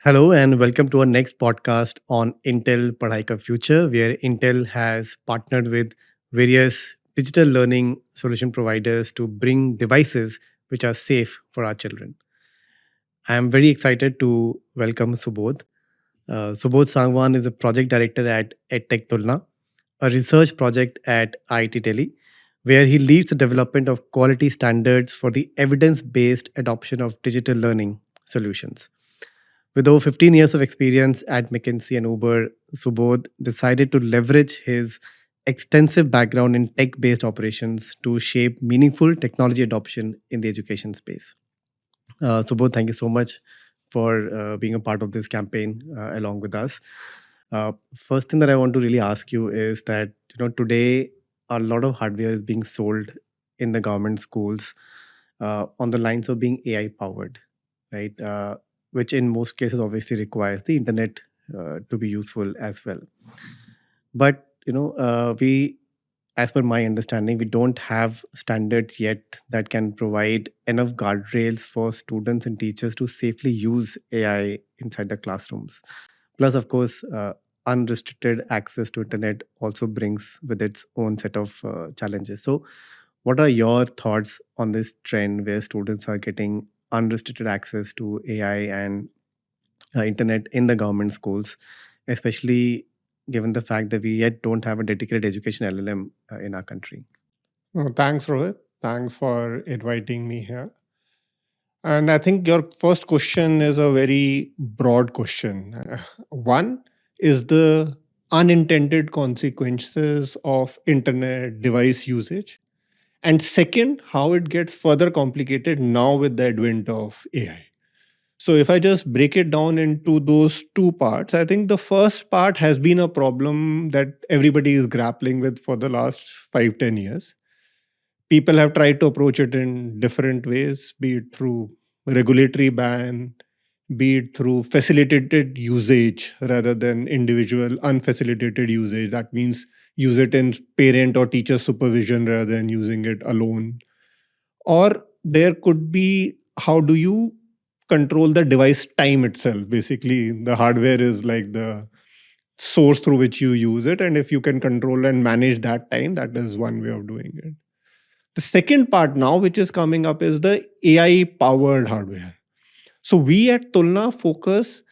Hello and welcome to our next podcast on Intel PadhAI Ka Future, where Intel has partnered with various digital learning solution providers to bring devices which are safe for our children. I am very excited to welcome Subodh. Subodh Sangwan is a project director at EdTech Tulna, a research project at IIT Delhi, where he leads the development of quality standards for the evidence based adoption of digital learning solutions. With over 15 years of experience at McKinsey and Uber, Subodh decided to leverage his extensive background in tech based operations to shape meaningful technology adoption in the education space. Subodh, thank you so much for being a part of this campaign along with us. First thing that I want to really ask you is that today a lot of hardware is being sold in the government schools on the lines of being AI powered, right? Which in most cases obviously requires the internet to be useful as well. But we, as per my understanding, we don't have standards yet that can provide enough guardrails for students and teachers to safely use AI inside the classrooms. Plus, of course, unrestricted access to internet also brings with its own set of challenges. So, what are your thoughts on this trend where students are getting unrestricted access to AI and internet in the government schools, especially given the fact that we yet don't have a dedicated education LLM in our country? Thanks, Rohit. Thanks for inviting me here. And I think your first question is a very broad question. One is the unintended consequences of internet device usage. And second, how it gets further complicated now with the advent of AI. So, if I just break it down into those two parts, I think the first part has been a problem that everybody is grappling with for the last 5, 10 years. People have tried to approach it in different ways, be it through regulatory ban, be it through facilitated usage rather than individual unfacilitated usage. That means use it in parent or teacher supervision rather than using it alone. Or there could be, how do you control the device time itself? Basically, the hardware is like the source through which you use it. And if you can control and manage that time, that is one way of doing it. The second part now, which is coming up, is the AI powered hardware. So we at Tulna focus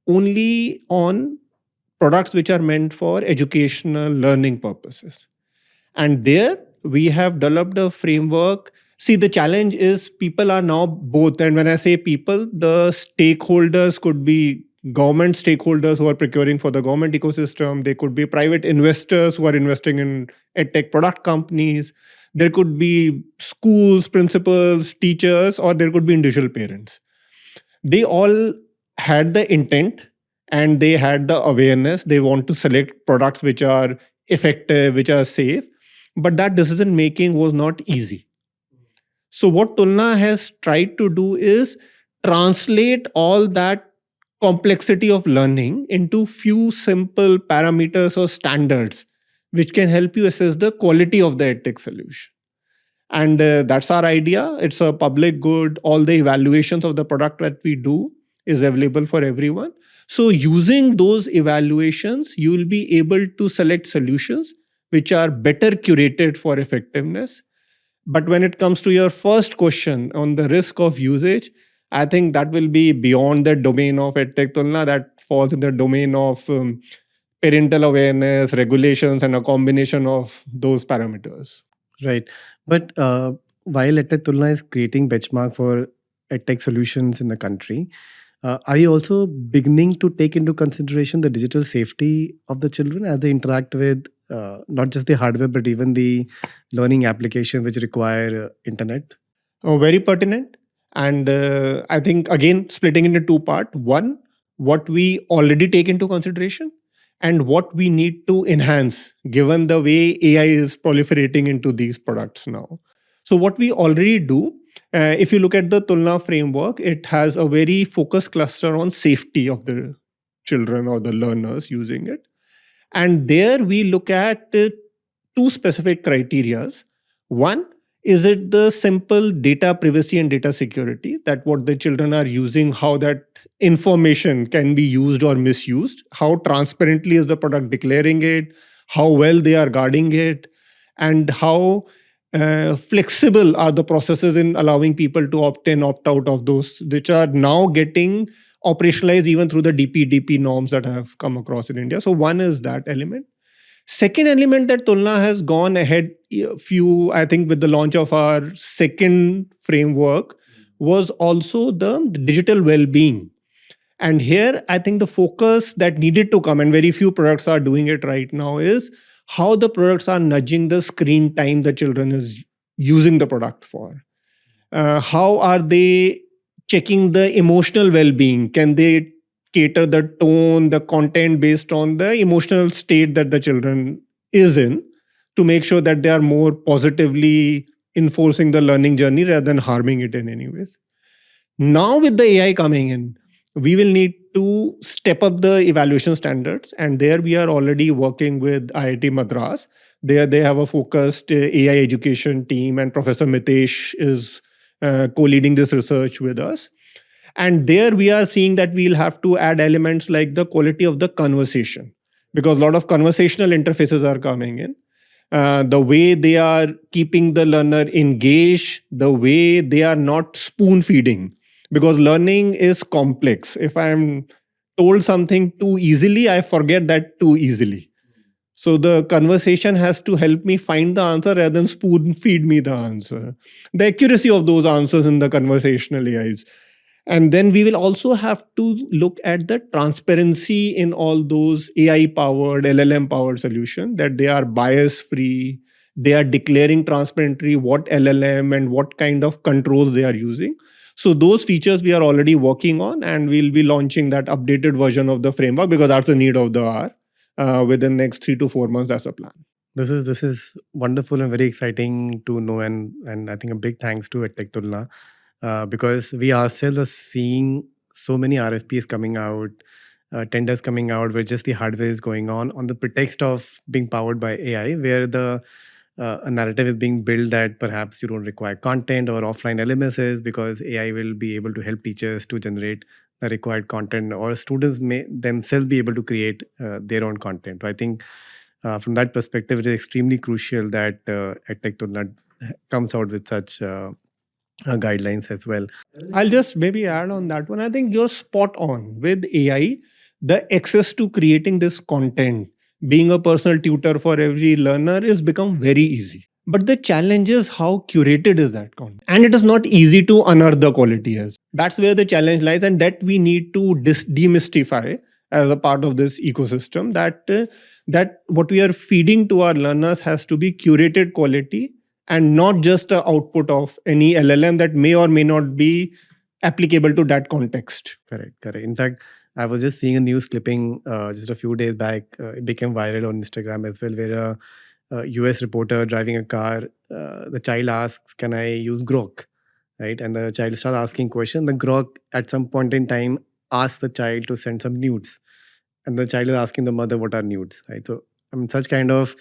only on products which are meant for educational learning purposes. And there we have developed a framework. See, the challenge is people are now both. And when I say people, the stakeholders could be government stakeholders who are procuring for the government ecosystem. They could be private investors who are investing in edtech product companies. There could be schools, principals, teachers, or there could be individual parents. They all had the intent and they had the awareness. They want to select products which are effective, which are safe. But that decision making was not easy. So, what Tulna has tried to do is translate all that complexity of learning into few simple parameters or standards which can help you assess the quality of the edtech solution. And that's our idea. It's a public good. All the evaluations of the product that we do is available for everyone. So, using those evaluations, you will be able to select solutions which are better curated for effectiveness. But when it comes to your first question on the risk of usage, I think that will be beyond the domain of EdTech Tulna. That falls in the domain of parental awareness, regulations, and a combination of those parameters. Right. But while EdTech Tulna is creating benchmark for EdTech solutions in the country, are you also beginning to take into consideration the digital safety of the children as they interact with not just the hardware, but even the learning application which require internet? Very pertinent. And I think, again, splitting into two parts. One, what we already take into consideration and what we need to enhance given the way AI is proliferating into these products now. So, what we already do, if you look at the Tulna framework, it has a very focused cluster on safety of the children or the learners using it. And there we look at two specific criterias. One Is it the simple data privacy and data security, that what the children are using, how that information can be used or misused? How transparently is the product declaring it? How well they are guarding it? And how flexible are the processes in allowing people to opt in, opt out of those, which are now getting operationalized even through the DPDP norms that have come across in India? So, one is that element. Second element that Tulna has gone ahead few, I think, with the launch of our second framework was also the digital well-being. And here, I think the focus that needed to come, and very few products are doing it right now, is how the products are nudging the screen time the children is using the product for. How are they checking the emotional well-being? Can they cater the tone, the content based on the emotional state that the children is in, to make sure that they are more positively enforcing the learning journey rather than harming it in any ways? Now, with the AI coming in, we will need to step up the evaluation standards. And there we are already working with IIT Madras. There they have a focused AI education team, and Professor Mitesh is co-leading this research with us. And there we are seeing that we'll have to add elements like the quality of the conversation, because a lot of conversational interfaces are coming in. The way they are keeping the learner engaged, the way they are not spoon feeding, because learning is complex. If I'm told something too easily, I forget that too easily. So the conversation has to help me find the answer rather than spoon feed me the answer. The accuracy of those answers in the conversational AIs. And then we will also have to look at the transparency in all those AI powered, LLM powered solutions, that they are bias free. They are declaring transparently what LLM and what kind of controls they are using. So those features we are already working on, and we'll be launching that updated version of the framework, because that's the need of the hour within the next 3 to 4 months. That's a plan. This is wonderful and very exciting to know, and I think a big thanks to EdTech Tulna, because we ourselves are seeing so many RFPs coming out, tenders coming out, where just the hardware is going on the pretext of being powered by AI, where the a narrative is being built that perhaps you don't require content or offline LMSs, because AI will be able to help teachers to generate the required content, or students may themselves be able to create their own content. I think from that perspective, it is extremely crucial that EdTech Tulna comes out with such guidelines as well. I'll just maybe add on that one. I think you're spot on with AI. The access to creating this content, being a personal tutor for every learner, is become very easy. But the challenge is how curated is that content, and it is not easy to unearth the quality as. That's where the challenge lies, and that we need to demystify as a part of this ecosystem. That what we are feeding to our learners has to be curated quality, and not just an output of any LLM that may or may not be applicable to that context. Correct. In fact, I was just seeing a news clipping just a few days back. It became viral on Instagram as well, where a US reporter driving a car, the child asks, "Can I use Grok?" Right, and the child starts asking question. The Grok at some point in time asks the child to send some nudes, and the child is asking the mother, "What are nudes?" Right, so I mean, such kind of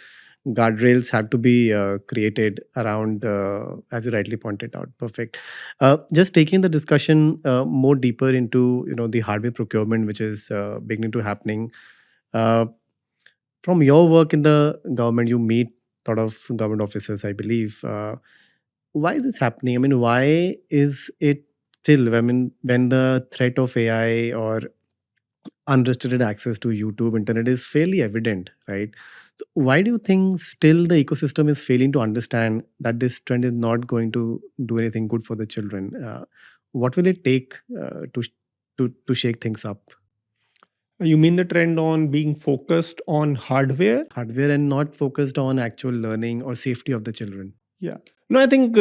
guardrails have to be created around, as you rightly pointed out. Perfect. Just taking the discussion more deeper into the hardware procurement, which is beginning to happening. Uh, from your work in the government, you meet a lot of government officers, I believe. Why is this happening? I mean, why is it still? I mean, when the threat of AI or unrestricted access to YouTube, internet is fairly evident, right? So why do you think still the ecosystem is failing to understand that this trend is not going to do anything good for the children? What will it take to shake things up? You mean the trend on being focused on hardware? Hardware and not focused on actual learning or safety of the children. Yeah. No, I think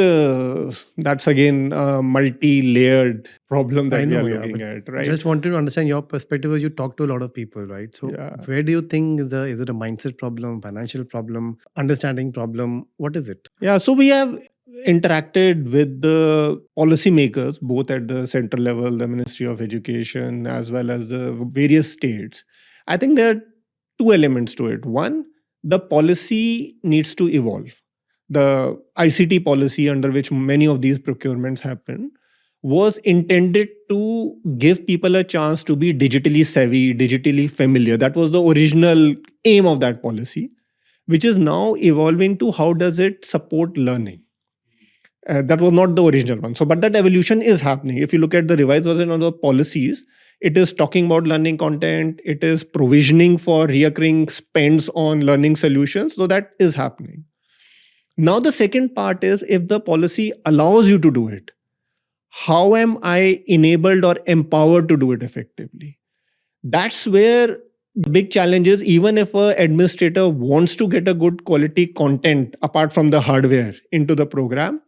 that's again a multi-layered problem I that we are know, yeah, looking but at, right? just wanted to understand your perspective as you talk to a lot of people, right? So Yeah. where do you think is it a mindset problem, financial problem, understanding problem? What is it? Yeah. So we have interacted with the policymakers, both at the central level, the Ministry of Education, as well as the various states. I think there are two elements to it. One, the policy needs to evolve. the ICT policy under which many of these procurements happen, was intended to give people a chance to be digitally savvy, digitally familiar. That was the original aim of that policy, which is now evolving to how does it support learning. That was not the original one. So, but that evolution is happening. If you look at the revised version of the policies, it is talking about learning content, it is provisioning for recurring spends on learning solutions. So, that is happening. Now, the second part is if the policy allows you to do it, how am I enabled or empowered to do it effectively? That's where the big challenge is. Even if an administrator wants to get a good quality content apart from the hardware into the program,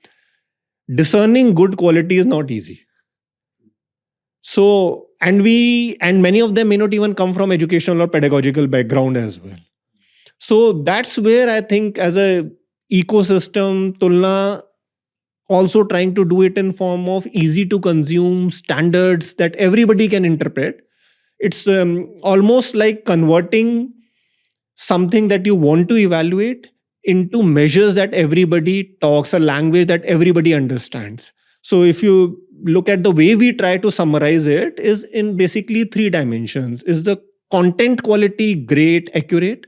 discerning good quality is not easy. So, and many of them may not even come from educational or pedagogical background as well. So that's where I think as a ecosystem, Tulna also trying to do it in form of easy to consume standards that everybody can interpret. It's almost like converting something that you want to evaluate into measures that everybody talks, a language that everybody understands. So if you look at the way we try to summarize it is in basically 3 dimensions. Is the content quality great, accurate?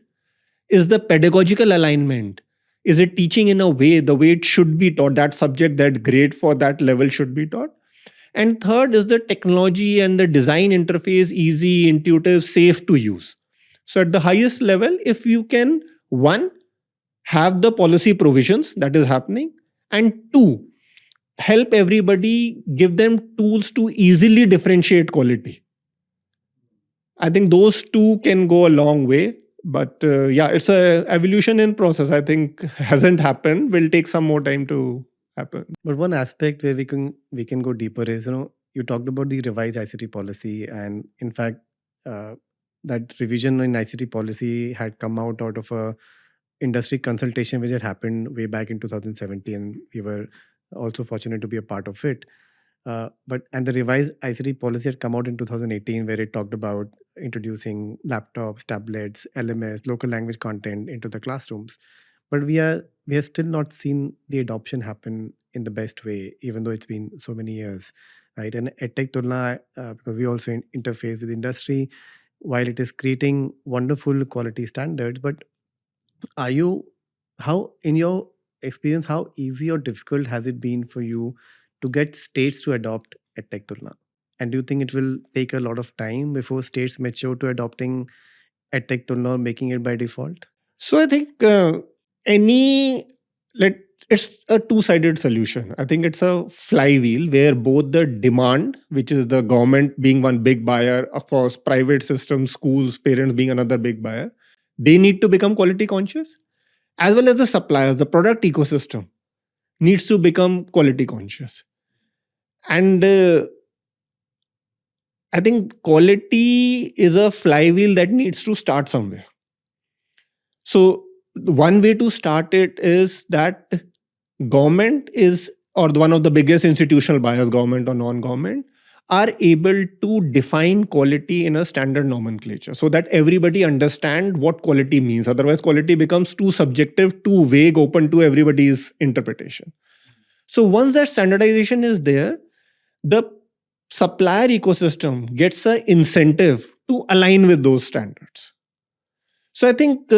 Is the pedagogical alignment? Is it teaching in a way, the way it should be taught, that subject, that grade for that level should be taught? And third is the technology and the design interface easy, intuitive, safe to use. So at the highest level, if you can, one, have the policy provisions that is happening, and two, help everybody, give them tools to easily differentiate quality. I think those two can go a long way. But yeah, it's a evolution in process. I think hasn't happened. Will take some more time to happen. But one aspect where we can go deeper is, you talked about the revised ICT policy, and in fact, that revision in ICT policy had come out of a industry consultation which had happened way back in 2017. We were also fortunate to be a part of it. And the revised ICT policy had come out in 2018, where it talked about introducing laptops, tablets, LMS, local language content into the classrooms. But we have still not seen the adoption happen in the best way, even though it's been so many years, right? And EdTech Tulna, because we also interface with industry, while it is creating wonderful quality standards, but how, in your experience, how easy or difficult has it been for you to get states to adopt EdTech Tulna? And do you think it will take a lot of time before states mature to adopting EdTech Tulna or making it by default? So I think it's a two-sided solution. I think it's a flywheel where both the demand, which is the government being one big buyer, of course, private systems, schools, parents being another big buyer, they need to become quality conscious, as well as the suppliers, the product ecosystem needs to become quality conscious. And I think quality is a flywheel that needs to start somewhere. So one way to start it is that government is, or one of the biggest institutional buyers, government or non-government, are able to define quality in a standard nomenclature so that everybody understand what quality means. Otherwise, quality becomes too subjective, too vague, open to everybody's interpretation. So once that standardization is there, the supplier ecosystem gets an incentive to align with those standards. So I think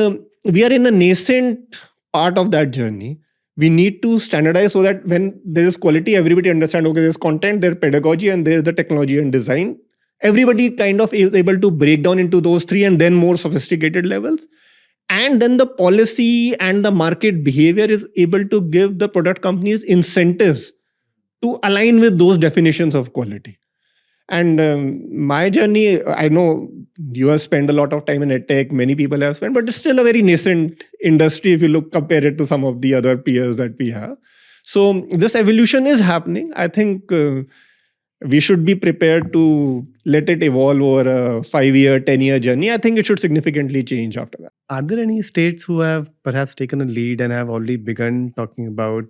we are in a nascent part of that journey. We need to standardize so that when there is quality, everybody understands, okay, there's content, there's pedagogy, and there's the technology and design. Everybody kind of is able to break down into those three and then more sophisticated levels. And then the policy and the market behavior is able to give the product companies incentives to align with those definitions of quality. And my journey, I know you have spent a lot of time in EdTech, many people have spent, but it's still a very nascent industry if you compare it to some of the other peers that we have. So this evolution is happening. I think we should be prepared to let it evolve over a 5-year, 10-year journey. I think it should significantly change after that. Are there any states who have perhaps taken a lead and have already begun talking about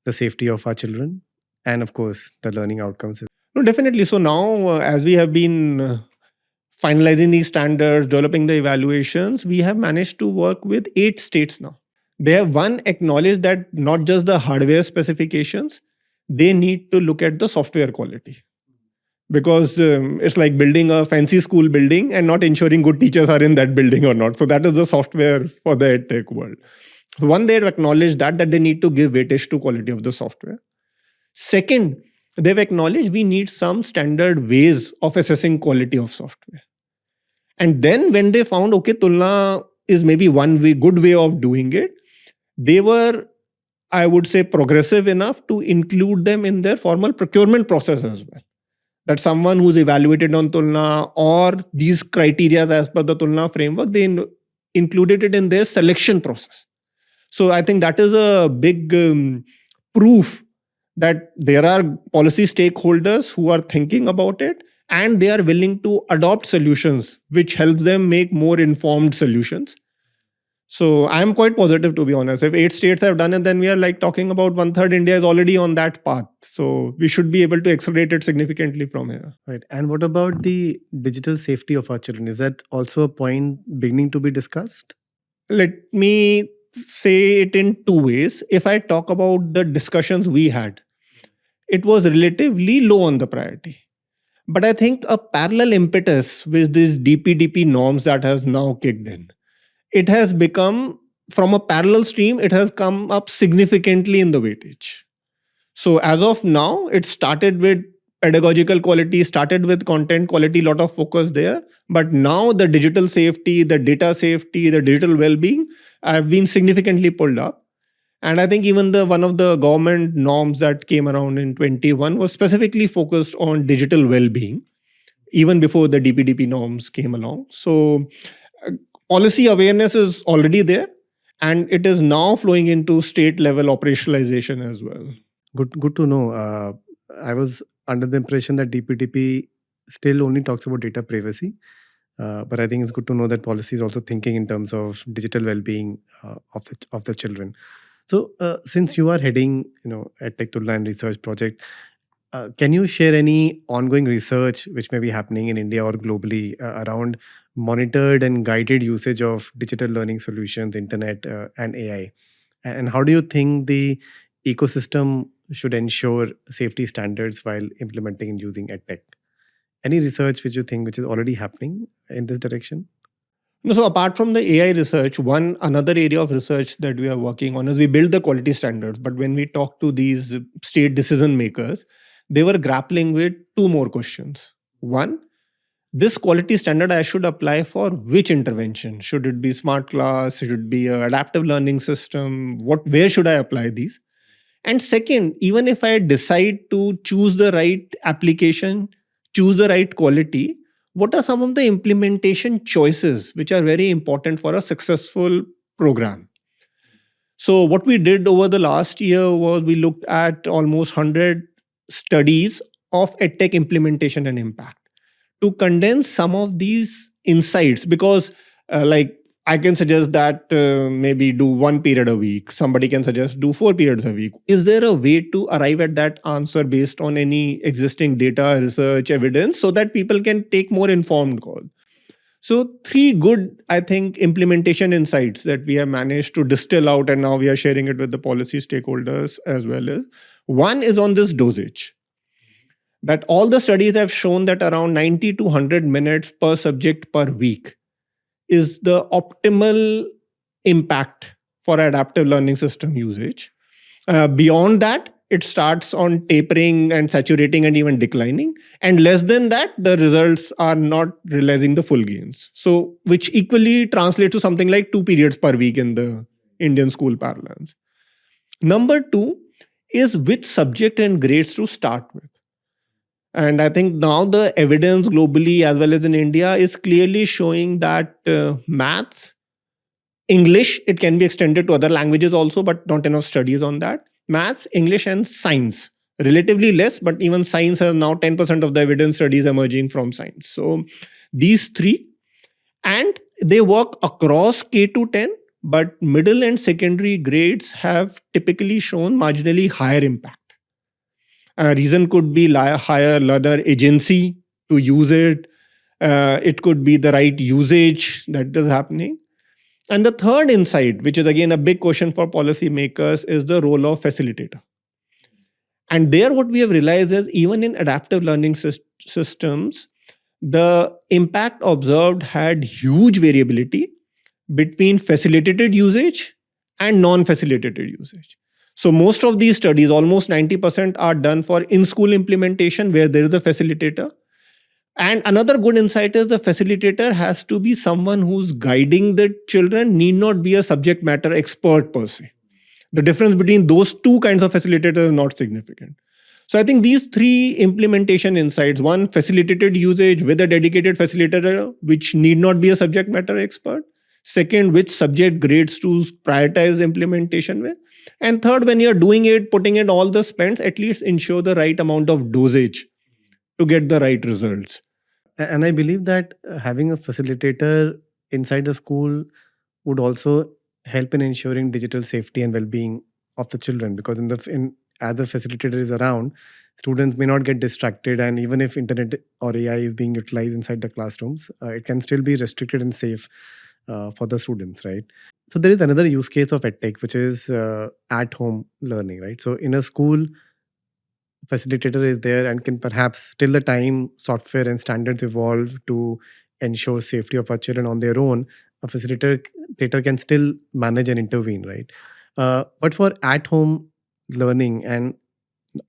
the safety of our children? And of course, the learning outcomes. No, definitely. So now, as we have been finalizing these standards, developing the evaluations, we have managed to work with 8 states now. They have one acknowledged that not just the hardware specifications, they need to look at the software quality, because it's like building a fancy school building and not ensuring good teachers are in that building or not. So that is the software for the edtech world. One, they have acknowledged that they need to give weightage to quality of the software. Second, they've acknowledged we need some standard ways of assessing quality of software. And then when they found, okay, Tulna is maybe one way, good way of doing it, they were, I would say, progressive enough to include them in their formal procurement process as well. That someone who's evaluated on Tulna or these criteria as per the Tulna framework, they included it in their selection process. So I think that is a big proof that there are policy stakeholders who are thinking about it and they are willing to adopt solutions which helps them make more informed solutions. So I'm quite positive, to be honest. If 8 states have done it, then we are like talking about 1/3 India is already on that path. So we should be able to accelerate it significantly from here. Right. And what about the digital safety of our children? Is that also a point beginning to be discussed? Let me say it in two ways. If I talk about the discussions we had, it was relatively low on the priority. But I think a parallel impetus with these DPDP norms that has now kicked in, it has become, from a parallel stream, it has come up significantly in the weightage. So as of now, it started with pedagogical quality, started with content quality, lot of focus there. But now the digital safety, the data safety, the digital well-being have been significantly pulled up. And I think even one of the government norms that came around in 21 was specifically focused on digital well-being, even before the DPDP norms came along. So policy awareness is already there, and it is now flowing into state level operationalization as well. Good to know. I was under the impression that DPDP still only talks about data privacy. But I think it's good to know that policy is also thinking in terms of digital well-being of the children. So since you are heading, EdTech Tulna and research project, can you share any ongoing research which may be happening in India or globally around monitored and guided usage of digital learning solutions, internet, and AI? And how do you think the ecosystem should ensure safety standards while implementing and using EdTech? Any research which you think which is already happening in this direction? No, so apart from the AI research, another area of research that we are working on is we build the quality standards. But when we talk to these state decision makers, they were grappling with two more questions. One, this quality standard I should apply for which intervention? Should it be smart class? Should it be an adaptive learning system? Where should I apply these? And second, even if I decide to choose the right application, choose the right quality, what are some of the implementation choices which are very important for a successful program? So what we did over the last year was we looked at almost 100 studies of EdTech implementation and impact to condense some of these insights, because like I can suggest that maybe do 1 period a week. Somebody can suggest do 4 periods a week. Is there a way to arrive at that answer based on any existing data, research, evidence, so that people can take more informed call? So 3 good, I think, implementation insights that we have managed to distill out, and now we are sharing it with the policy stakeholders as well. As one is on this dosage. That all the studies have shown that around 90 to 100 minutes per subject per week is the optimal impact for adaptive learning system usage. Beyond that, it starts on tapering and saturating and even declining. And less than that, the results are not realizing the full gains. So, which equally translates to something like 2 periods per week in the Indian school parlance. Number 2 is which subject and grades to start with. And I think now the evidence globally as well as in India is clearly showing that maths, English, it can be extended to other languages also, but not enough studies on that. Maths, English, and science. Relatively less, but even science has now 10% of the evidence studies emerging from science. So these 3, and they work across K to 10, but middle and secondary grades have typically shown marginally higher impact. A reason could be higher learner agency to use it. It could be the right usage that is happening. And the third insight, which is again a big question for policymakers, is the role of facilitator. And there, what we have realized is even in adaptive learning systems, the impact observed had huge variability between facilitated usage and non-facilitated usage. So most of these studies, almost 90%, are done for in-school implementation where there is a facilitator. And another good insight is the facilitator has to be someone who's guiding the children, need not be a subject matter expert per se. The difference between those two kinds of facilitators is not significant. So I think these three implementation insights, one, facilitated usage with a dedicated facilitator, which need not be a subject matter expert. Second, which subject grades to prioritize implementation with. And third, when you're doing it, putting in all the spends, at least ensure the right amount of dosage to get the right results. And I believe that having a facilitator inside the school would also help in ensuring digital safety and well-being of the children, because as the facilitator is around, students may not get distracted, and even if internet or AI is being utilized inside the classrooms, it can still be restricted and safe for the students, right? So there is another use case of EdTech, which is at-home learning, right? So in a school, facilitator is there and can perhaps, till the time software and standards evolve to ensure safety of our children on their own, a facilitator can still manage and intervene, right? But for at-home learning, and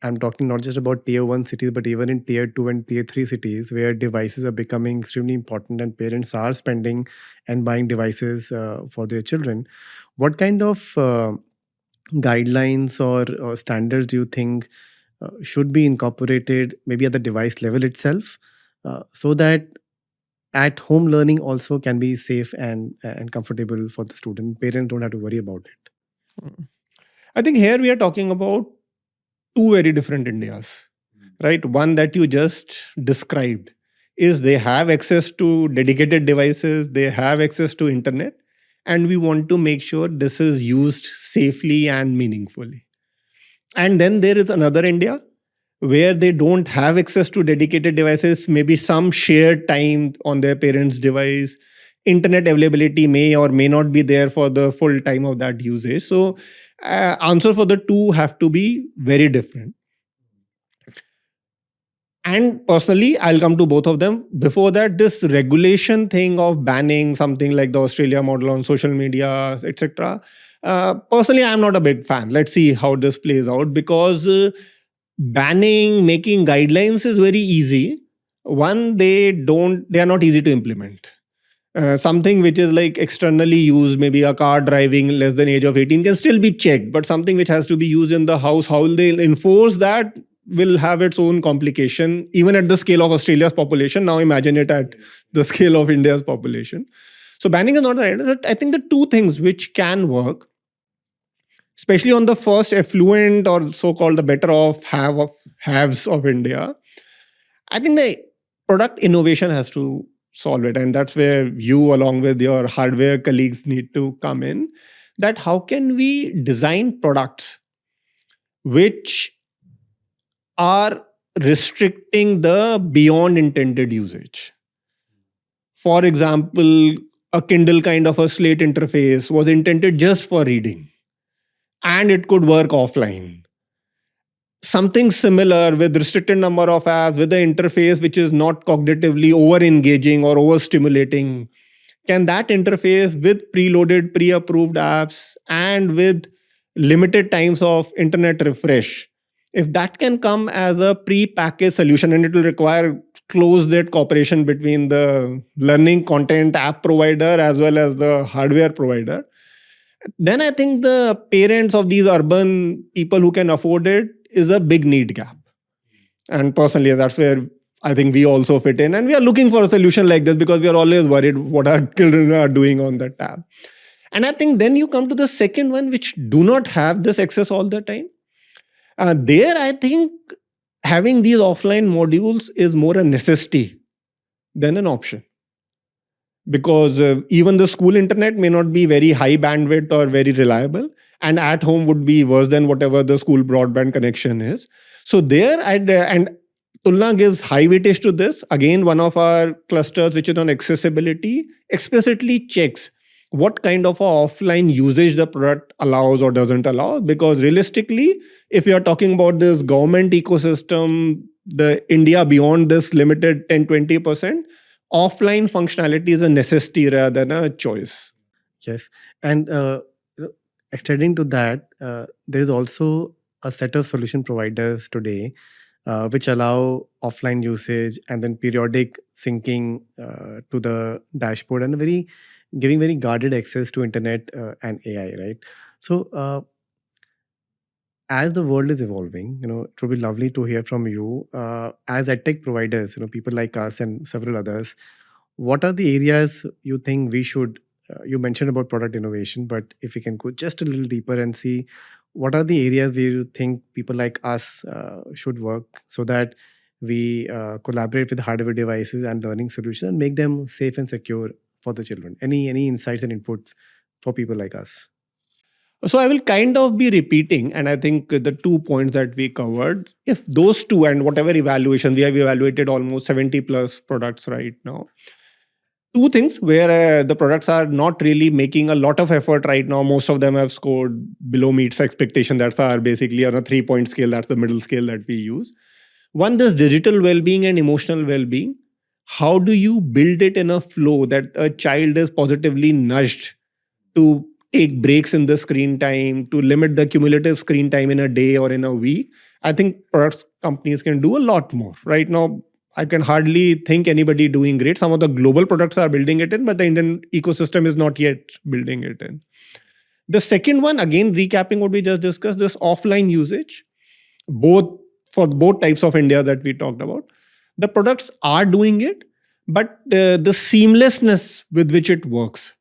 I'm talking not just about tier 1 cities, but even in tier 2 and tier 3 cities where devices are becoming extremely important and parents are spending and buying devices for their children, what kind of guidelines or standards do you think should be incorporated maybe at the device level itself, so that at home learning also can be safe and comfortable for the student? Parents don't have to worry about it. I think here we are talking about two very different Indias, right? One that you just described is they have access to dedicated devices, they have access to internet, and we want to make sure this is used safely and meaningfully. And then there is another India where they don't have access to dedicated devices, maybe some shared time on their parents' device. Internet availability may or may not be there for the full time of that usage. So answer for the two have to be very different. And personally, I'll come to both of them. Before that, this regulation thing of banning something like the Australia model on social media, etc. Personally, I'm not a big fan. Let's see how this plays out, because banning, making guidelines is very easy. One, they are not easy to implement. Something which is like externally used, maybe a car driving less than age of 18 can still be checked, but something which has to be used in the house, how they'll enforce that will have its own complication, even at the scale of Australia's population. Now imagine it at the scale of India's population. So banning is not the right. I think the two things which can work, especially on the first affluent or so-called the better off haves of India, I think the product innovation has to solve it. And that's where you, along with your hardware colleagues, need to come in. That how can we design products which are restricting the beyond intended usage? For example, a Kindle kind of a slate interface was intended just for reading, and it could work offline. Something similar with restricted number of apps, with the interface which is not cognitively over-engaging or over-stimulating. Can that interface with preloaded, pre-approved apps and with limited times of internet refresh, if that can come as a pre-packaged solution, and it will require close-knit cooperation between the learning content app provider as well as the hardware provider, then I think the parents of these urban people who can afford it is a big need gap. And personally, that's where I think we also fit in. And we are looking for a solution like this because we are always worried what our children are doing on the tab. And I think then you come to the second one, which do not have this access all the time. There, I think having these offline modules is more a necessity than an option. Because even the school internet may not be very high bandwidth or very reliable, and at home would be worse than whatever the school broadband connection is. So there, and Tulna gives high weightage to this. Again, one of our clusters, which is on accessibility, explicitly checks what kind of a offline usage the product allows or doesn't allow. Because realistically, if you are talking about this government ecosystem, the India beyond this limited 10-20%, offline functionality is a necessity rather than a choice. Yes. And extending to that, there is also a set of solution providers today which allow offline usage and then periodic syncing to the dashboard and giving very guarded access to internet and AI, right? So as the world is evolving, it would be lovely to hear from you as edtech providers, people like us and several others. What are the areas you think we should? You mentioned about product innovation, but if we can go just a little deeper and see what are the areas where you think people like us should work so that we collaborate with hardware devices and learning solutions and make them safe and secure for the children. Any insights and inputs for people like us? So I will kind of be repeating, and I think the 2 points that we covered, if those two and whatever evaluation, we have evaluated almost 70 plus products right now. Two things where the products are not really making a lot of effort right now. Most of them have scored below meets expectation. That's our basically on a 3-point scale. That's the middle scale that we use. One, this digital well-being and emotional well-being. How do you build it in a flow that a child is positively nudged to take breaks in the screen time, to limit the cumulative screen time in a day or in a week? I think products companies can do a lot more. Right now, I can hardly think anybody doing great. Some of the global products are building it in, but the Indian ecosystem is not yet building it in. The second one, again, recapping what we just discussed, this offline usage, for both types of India that we talked about. The products are doing it, but the seamlessness with which it works,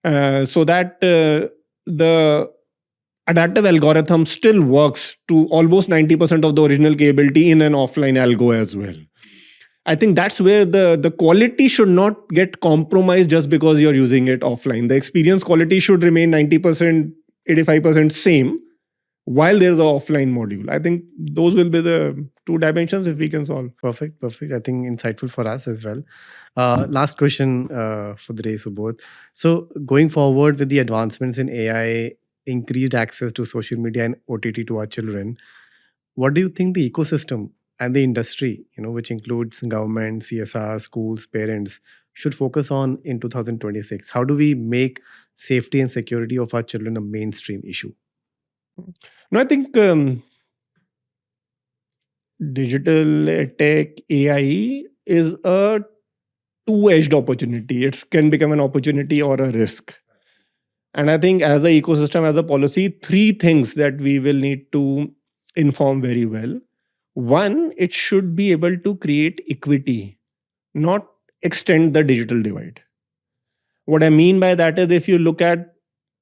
so that the adaptive algorithm still works to almost 90% of the original capability in an offline algo as well. I think that's where the quality should not get compromised just because you're using it offline. The experience quality should remain 90%, 85% same while there's an offline module. I think those will be the two dimensions if we can solve. Perfect. I think insightful for us as well. Last question for the day, Subodh. So going forward with the advancements in AI, increased access to social media and OTT to our children, what do you think the ecosystem and the industry, which includes government, CSR, schools, parents, should focus on in 2026? How do we make safety and security of our children a mainstream issue? No, I think digital tech, AI is a two-edged opportunity. It can become an opportunity or a risk. And I think as a ecosystem, as a policy, three things that we will need to inform very well. One, it should be able to create equity, not extend the digital divide. What I mean by that is if you look at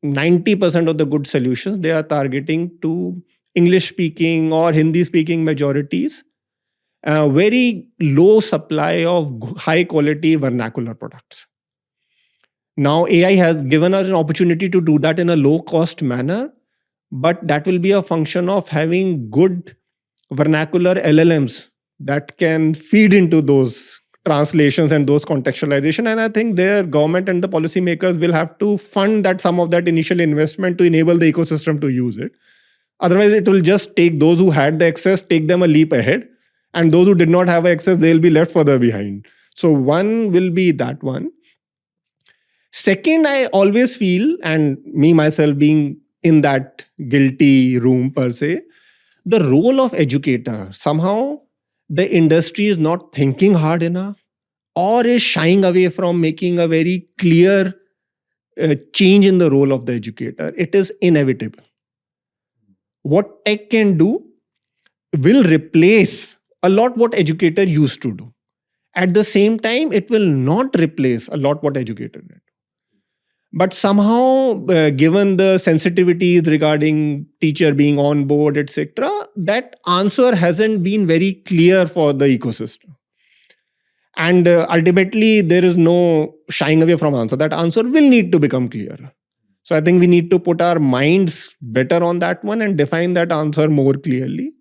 90% of the good solutions, they are targeting to English speaking or Hindi speaking majorities, very low supply of high quality vernacular products. Now, AI has given us an opportunity to do that in a low cost manner, but that will be a function of having good vernacular LLMs that can feed into those translations and those contextualization. And I think their government and the policymakers will have to fund some of that initial investment to enable the ecosystem to use it. Otherwise, it will just take those who had the access, take them a leap ahead. And those who did not have access, they'll be left further behind. So one will be that one. Second, I always feel, and me myself being in that guilty room per se, the role of educator, somehow the industry is not thinking hard enough or is shying away from making a very clear change in the role of the educator. It is inevitable. What tech can do will replace a lot what educator used to do. At the same time, it will not replace a lot what educator did. But somehow, given the sensitivities regarding teacher being on board, etc., that answer hasn't been very clear for the ecosystem. And ultimately, there is no shying away from answer. That answer will need to become clearer. So I think we need to put our minds better on that one and define that answer more clearly.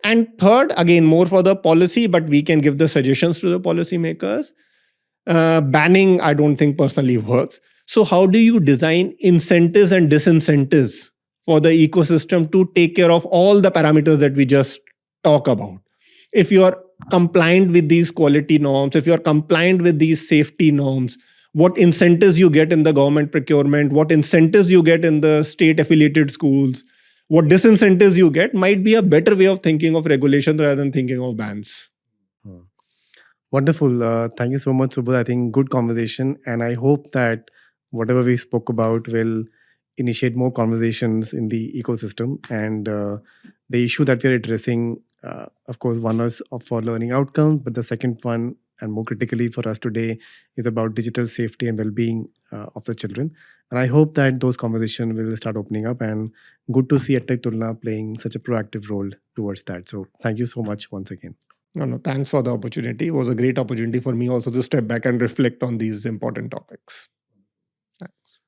And third, again, more for the policy, but we can give the suggestions to the policymakers. Banning, I don't think personally works. So how do you design incentives and disincentives for the ecosystem to take care of all the parameters that we just talk about? If you are compliant with these quality norms, if you are compliant with these safety norms, what incentives you get in the government procurement, what incentives you get in the state affiliated schools, what disincentives you get might be a better way of thinking of regulation rather than thinking of bans. Hmm. Wonderful. Thank you so much, Subodh. I think good conversation. And I hope that whatever we spoke about will initiate more conversations in the ecosystem. And the issue that we're addressing, of course, one is for learning outcomes, but the second one, and more critically for us today, is about digital safety and well being of the children. And I hope that those conversations will start opening up. And good to see EdTech Tulna playing such a proactive role towards that. So thank you so much once again. No, thanks for the opportunity. It was a great opportunity for me also to step back and reflect on these important topics. Thanks.